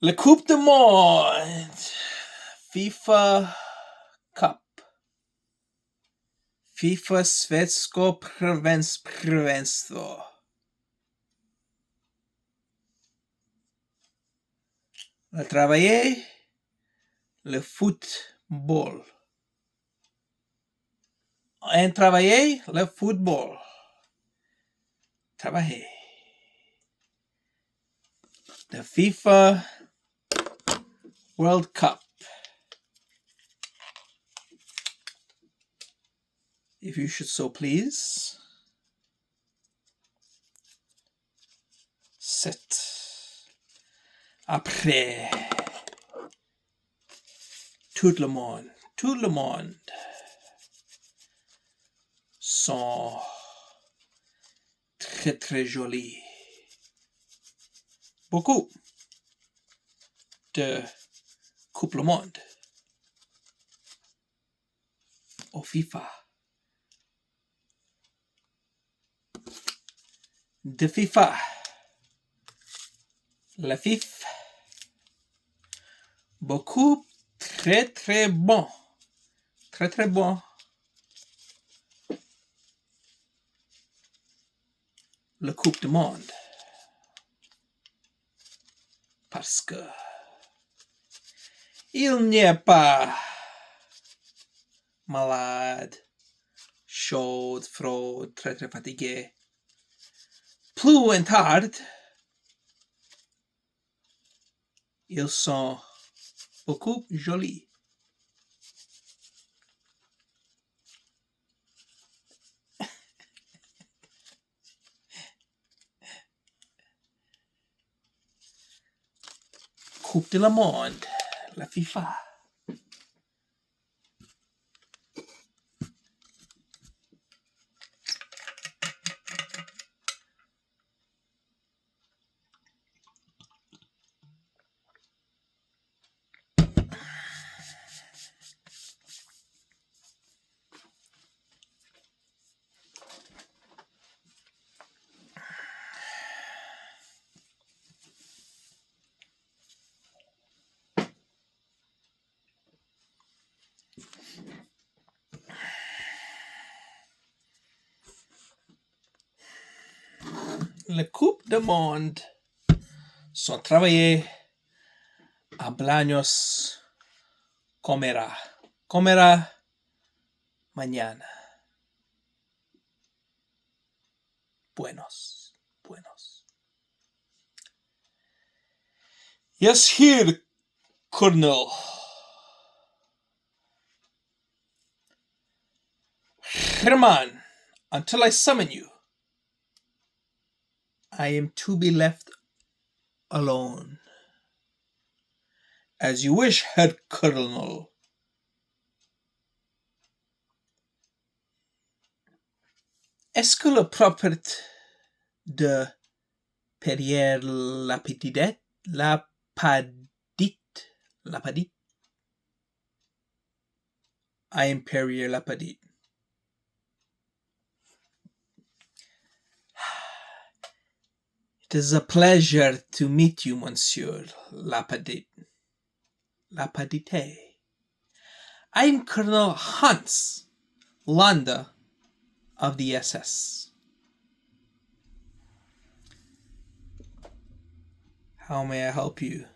Le Coupe du Monde, FIFA Cup, FIFA svetsko prvenstvo. Le travailler, le football. En travailler, le football. Travailler. The FIFA World Cup. If you should so please. Set. Après. Tout le monde sont très très jolis. Beaucoup de Coupe le Monde au FIFA. De FIFA. La FIFA. Beaucoup très très bon. Très très bon. Le Coupe du Monde. Parce que il n'est pas malade, chaud, froid, très très fatigué. Plus en tard, ils sont beaucoup jolis. Coupe du Monde, la FIFA. La Coupe du Monde sont travaillés a Blaños comerá mañana. Buenos. Yes, here, Conl. Herman, until I summon you, I am to be left alone. As you wish, Herr Colonel. Est-ce que le propriétaire de Perrier LaPadite? I am Perrier LaPadite. It is a pleasure to meet you, Monsieur LaPadite. I am Colonel Hans Landa of the SS. How may I help you?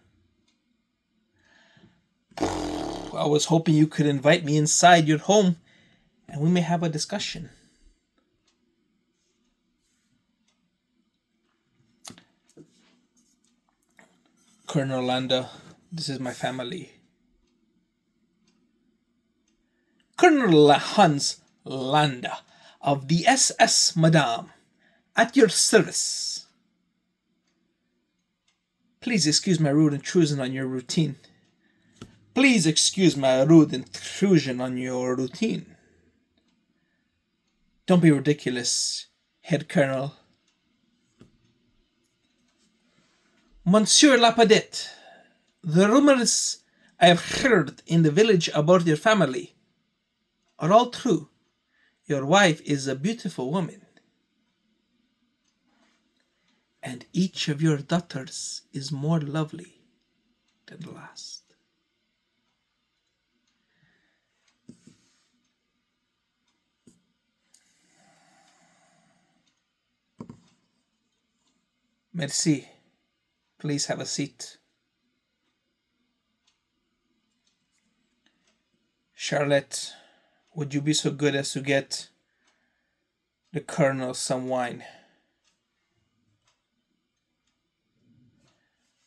I was hoping you could invite me inside your home and we may have a discussion. Colonel Landa, this is my family. Colonel Hans Landa of the SS, Madame, at your service. Please excuse my rude intrusion on your routine. Don't be ridiculous, Head Colonel. Monsieur LaPadite, the rumors I have heard in the village about your family are all true. Your wife is a beautiful woman, and each of your daughters is more lovely. than the last. Merci. Please have a seat. Charlotte, would you be so good as to get the Colonel some wine?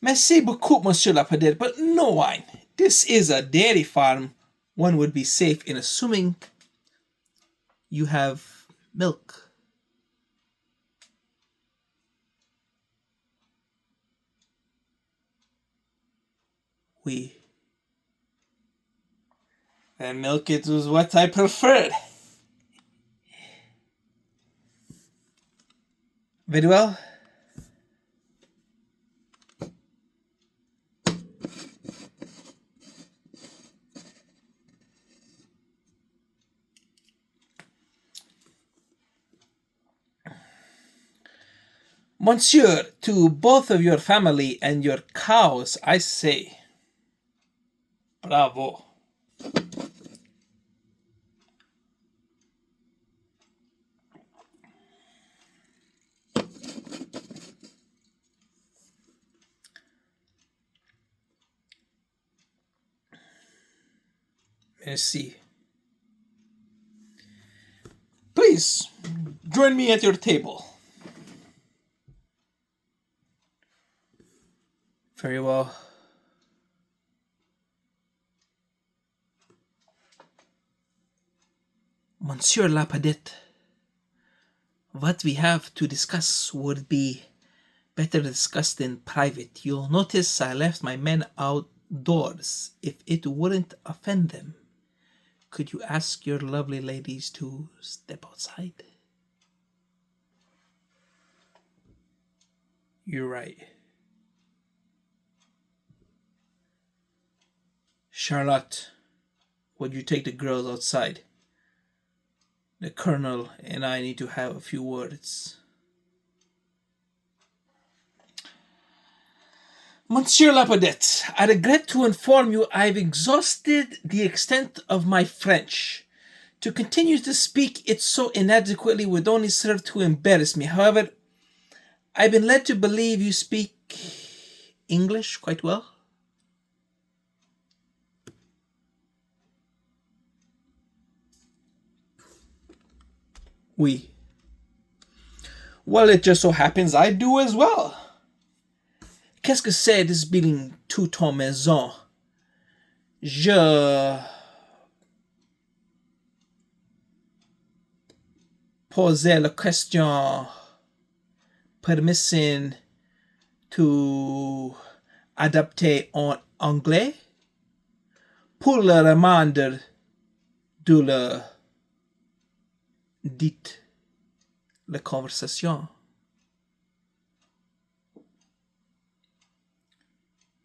Merci beaucoup, Monsieur LaPadite, but no wine. This is a dairy farm. One would be safe in assuming you have milk. Oui. And milk it was what I preferred. Very well. Monsieur, to both of your family and your cows, I say, bravo. Merci. Please, join me at your table. Very well. Monsieur LaPadite, what we have to discuss would be better discussed in private. You'll notice I left my men outdoors. If it wouldn't offend them, could you ask your lovely ladies to step outside? You're right. Charlotte, would you take the girls outside? The Colonel and I need to have a few words. Monsieur LaPadite, I regret to inform you I've exhausted the extent of my French. To continue to speak it so inadequately would only serve to embarrass me. However, I've been led to believe you speak English quite well. Oui. Well, it just so happens I do as well. Qu'est-ce que c'est this being toute en maison? Je posais la question permission to adapter en anglais pour le reminder de la dite la conversation.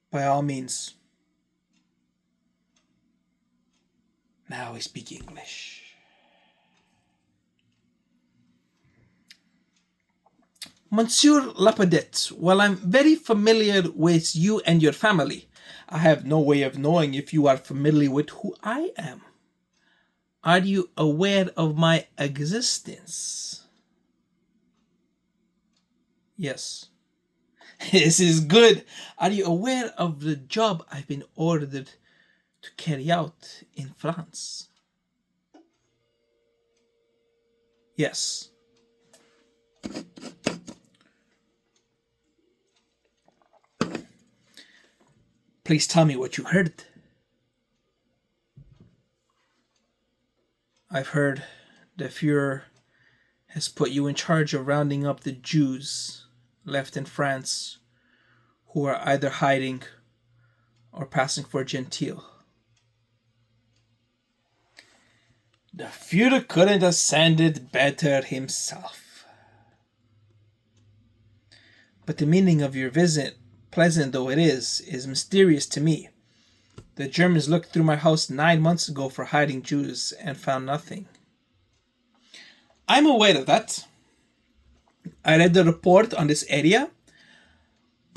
By all means. Now we speak English. Monsieur LaPadite, while I'm very familiar with you and your family, I have no way of knowing if you are familiar with who I am. Are you aware of my existence? Yes. This is good. Are you aware of the job I've been ordered to carry out in France? Yes. Please tell me what you heard. I've heard the Fuhrer has put you in charge of rounding up the Jews left in France who are either hiding or passing for Gentile. The Fuhrer couldn't have said it better himself. But the meaning of your visit, pleasant though it is mysterious to me. The Germans looked through my house 9 months ago for hiding Jews and found nothing. I'm aware of that. I read the report on this area,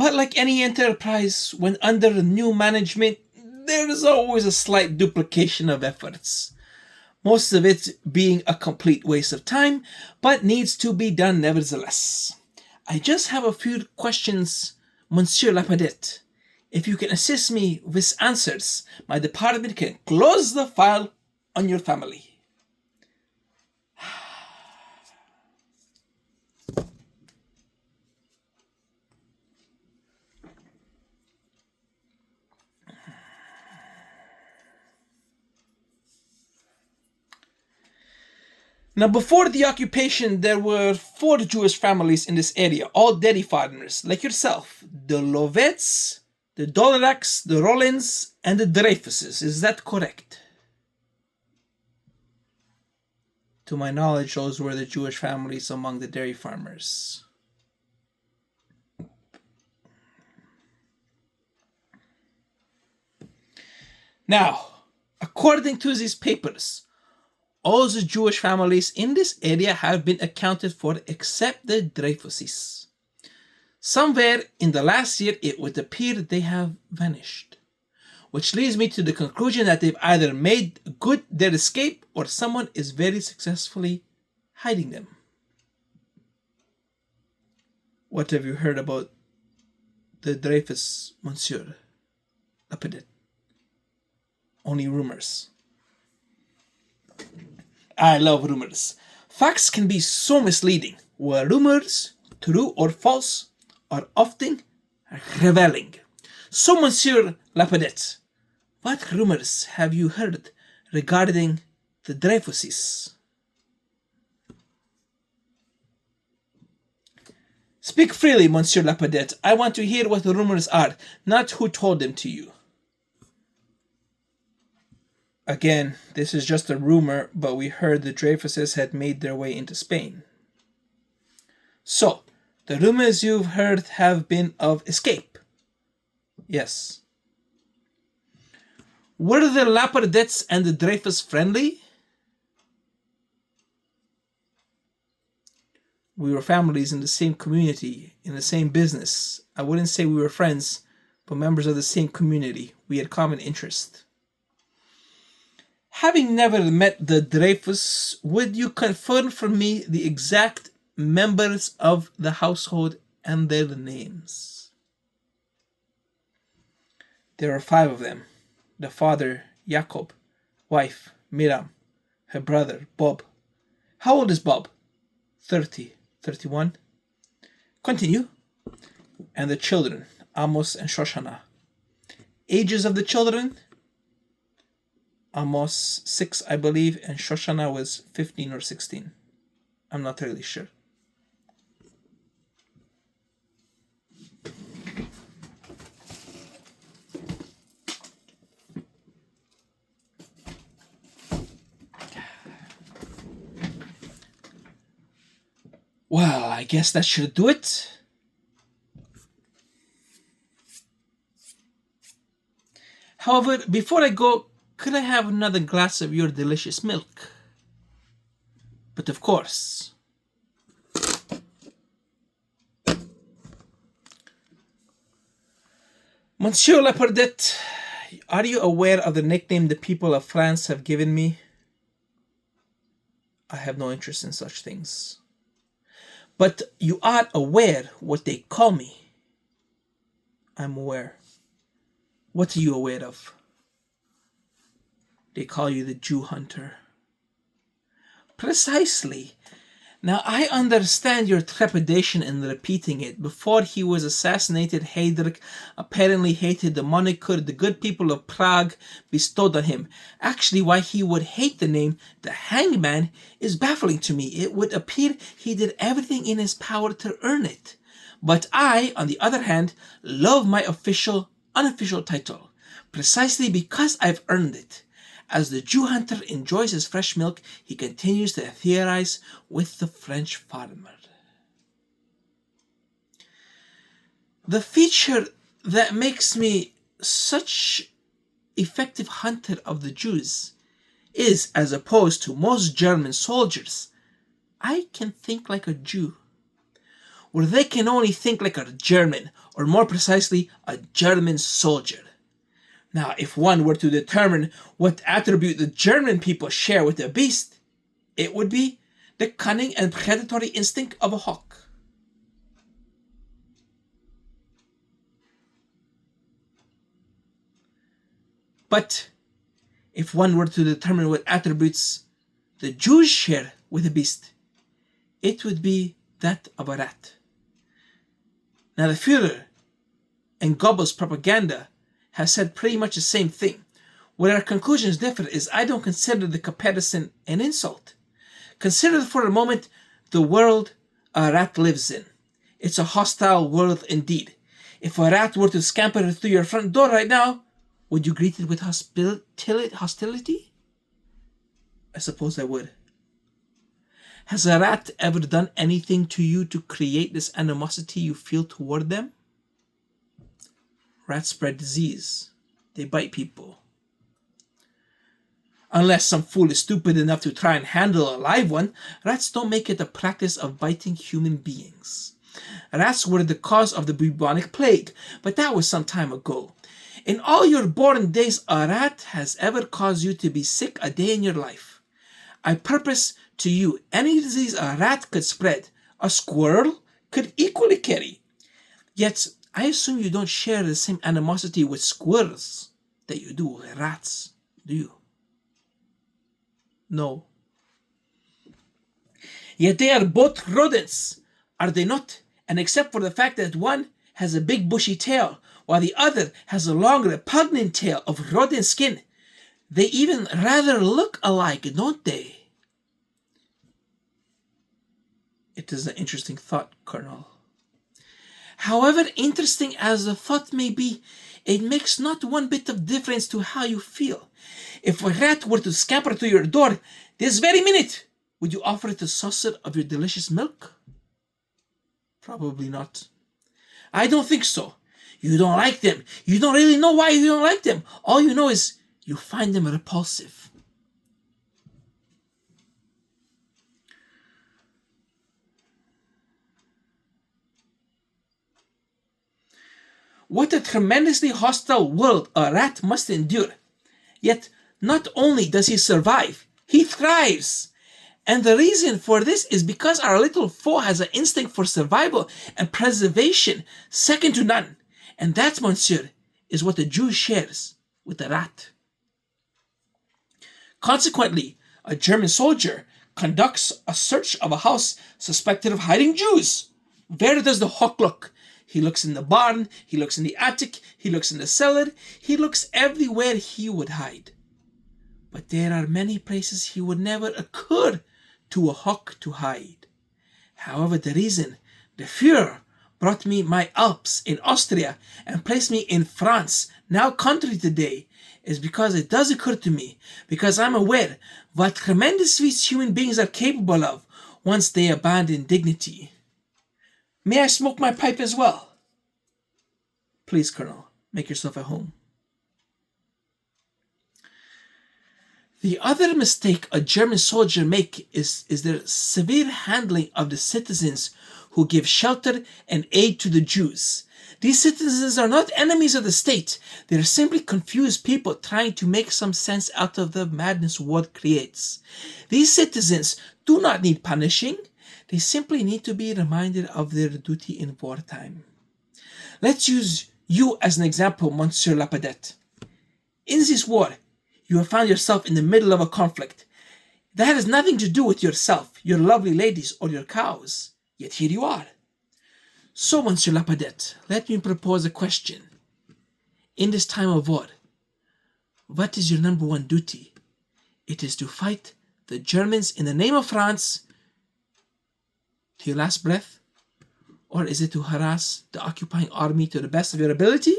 But like any enterprise, when under new management, there is always a slight duplication of efforts. Most of it being a complete waste of time, but needs to be done nevertheless. I just have a few questions, Monsieur LaPadite. If you can assist me with answers, my department can close the file on your family. Now, before the occupation, there were 4 Jewish families in this area, all dairy farmers, like yourself. The Lovets, the Doloraks, the Rollins, and the Dreyfuses. Is that correct? To my knowledge, those were the Jewish families among the dairy farmers. Now, according to these papers, all the Jewish families in this area have been accounted for except the Dreyfuses. Somewhere in the last year, it would appear they have vanished, which leads me to the conclusion that they've either made good their escape or someone is very successfully hiding them. What have you heard about the Dreyfus, Monsieur LaPadite? Only rumors. I love rumors. Facts can be so misleading, while rumors, true or false, are often revealing. So, Monsieur LaPadite, what rumors have you heard regarding the Dreyfuses? Speak freely, Monsieur LaPadite. I want to hear what the rumors are, not who told them to you. Again, this is just a rumor, but we heard the Dreyfuses had made their way into Spain. So, the rumors you've heard have been of escape. Yes. Were the LaPadites and the Dreyfus friendly? We were families in the same community, in the same business. I wouldn't say we were friends, but members of the same community. We had common interest. Having never met the Dreyfus, would you confirm for me the exact members of the household and their names? There are 5 of them. The father, Jacob, wife, Miriam, her brother, Bob. How old is Bob? 30, 31. Continue. And the children, Amos and Shoshana. Ages of the children? Amos 6, I believe, and Shoshana was 15 or 16. I'm not really sure. Well, I guess that should do it. However, before I go, could I have another glass of your delicious milk? But of course. Monsieur LaPadite, are you aware of the nickname the people of France have given me? I have no interest in such things. But you are aware what they call me. I'm aware. What are you aware of? They call you the Jew hunter. Precisely. Now I understand your trepidation in repeating it. Before he was assassinated, Heydrich apparently hated the moniker the good people of Prague bestowed on him. Actually, why he would hate the name the Hangman is baffling to me. It would appear he did everything in his power to earn it. But I, on the other hand, love my unofficial title, precisely because I've earned it. As the Jew hunter enjoys his fresh milk, he continues to theorize with the French farmer. The feature that makes me such effective hunter of the Jews is, as opposed to most German soldiers, I can think like a Jew. where they can only think like a German, or more precisely, a German soldier. Now, if one were to determine what attribute the German people share with the beast, it would be the cunning and predatory instinct of a hawk. But if one were to determine what attributes the Jews share with the beast, it would be that of a rat. Now, the Führer and Goebbels' propaganda has said pretty much the same thing. Where our conclusions differ is I don't consider the comparison an insult. Consider for a moment the world a rat lives in. It's a hostile world indeed. If a rat were to scamper through your front door right now, would you greet it with hostility? I suppose I would. Has a rat ever done anything to you to create this animosity you feel toward them? Rats spread disease. They bite people. Unless some fool is stupid enough to try and handle a live one, rats don't make it a practice of biting human beings. Rats were the cause of the bubonic plague, but that was some time ago. In all your born days, a rat has ever caused you to be sick a day in your life. I purpose to you any disease a rat could spread, a squirrel could equally carry. Yet, I assume you don't share the same animosity with squirrels that you do with rats, do you? No. Yet they are both rodents, are they not? And except for the fact that one has a big bushy tail, while the other has a long repugnant tail of rodent skin, they even rather look alike, don't they? It is an interesting thought, Colonel. However interesting as the thought may be, it makes not one bit of difference to how you feel. If a rat were to scamper to your door this very minute, would you offer it a saucer of your delicious milk? Probably not. I don't think so. You don't like them. You don't really know why you don't like them. All you know is you find them repulsive. What a tremendously hostile world a rat must endure. Yet, not only does he survive, he thrives. And the reason for this is because our little foe has an instinct for survival and preservation second to none. And that, Monsieur, is what the Jew shares with the rat. Consequently, a German soldier conducts a search of a house suspected of hiding Jews. Where does the hawk look? He looks in the barn, he looks in the attic, he looks in the cellar, he looks everywhere he would hide. But there are many places he would never occur to a hawk to hide. However, the reason the Führer brought me my Alps in Austria and placed me in France, now country today, is because it does occur to me, because I'm aware what tremendous feats human beings are capable of once they abandon dignity. May I smoke my pipe as well? Please, Colonel, make yourself at home. The other mistake a German soldier makes is their severe handling of the citizens who give shelter and aid to the Jews. These citizens are not enemies of the state. They are simply confused people trying to make some sense out of the madness war creates. These citizens do not need punishing. They simply need to be reminded of their duty in wartime. Let's use you as an example, Monsieur LaPadite. In this war, you have found yourself in the middle of a conflict. That has nothing to do with yourself, your lovely ladies, or your cows. Yet here you are. So, Monsieur LaPadite, let me propose a question. In this time of war, what is your number one duty? It is to fight the Germans in the name of France to your last breath? Or is it to harass the occupying army to the best of your ability?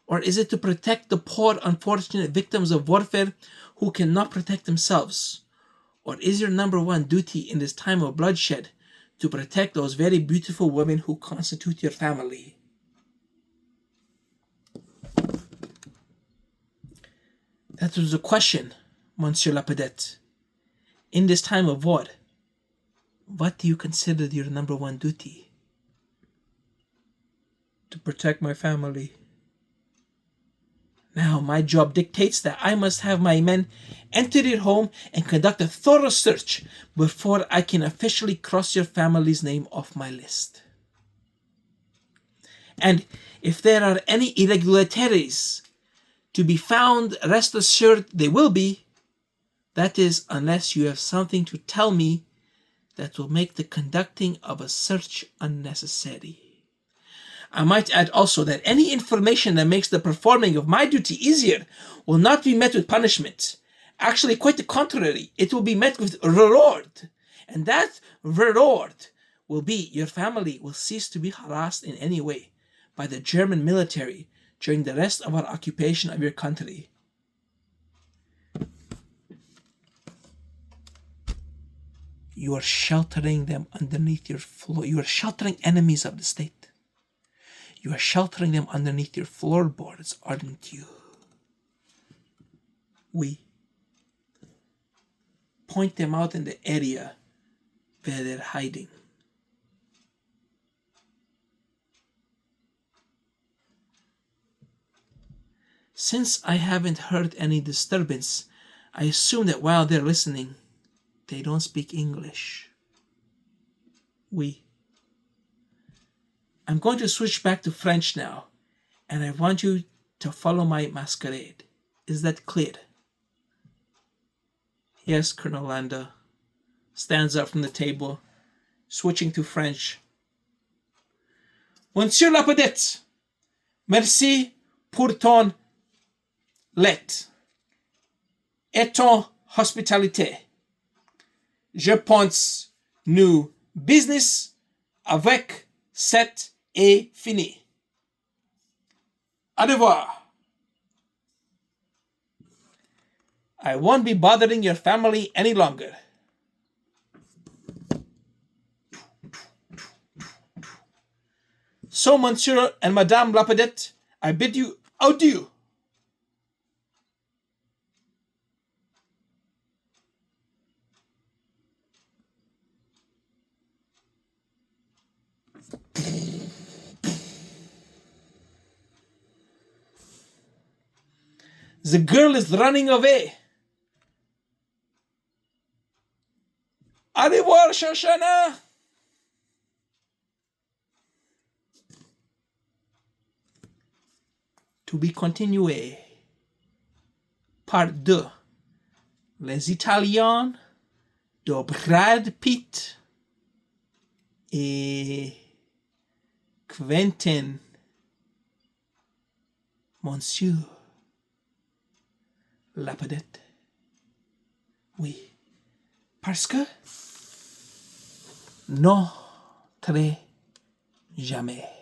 Or is it to protect the poor, unfortunate victims of warfare who cannot protect themselves? Or is your number one duty in this time of bloodshed to protect those very beautiful women who constitute your family? That was a question, Monsieur LaPadite. In this time of war, what do you consider your number one duty? to protect my family. Now my job dictates that I must have my men enter your home and conduct a thorough search before I can officially cross your family's name off my list. And if there are any irregularities to be found, rest assured they will be. That is, unless you have something to tell me that will make the conducting of a search unnecessary. I might add also that any information that makes the performing of my duty easier will not be met with punishment. Actually, quite the contrary, it will be met with reward. And that reward will be your family will cease to be harassed in any way by the German military during the rest of our occupation of your country. You are sheltering them underneath your floor. You are sheltering enemies of the state. You are sheltering them underneath your floorboards, aren't you? We point them out in the area where they're hiding. Since I haven't heard any disturbance, I assume that while they're listening, they don't speak English. I'm going to switch back to French now, and I want you to follow my masquerade. Is that clear? Yes, Colonel Landa stands up from the table, switching to French. Monsieur LaPadite, merci pour ton lettre et ton hospitalité. Je pense nous business avec cette est fini. Au revoir. I won't be bothering your family any longer. So, Monsieur and Madame LaPadite, I bid you adieu. The girl is running away. Au revoir, Shoshana. To be continued. Part 2. Les Italiens de Brad Pitt et Quentin. Monsieur LaPadite. Oui. Parce que non, très jamais.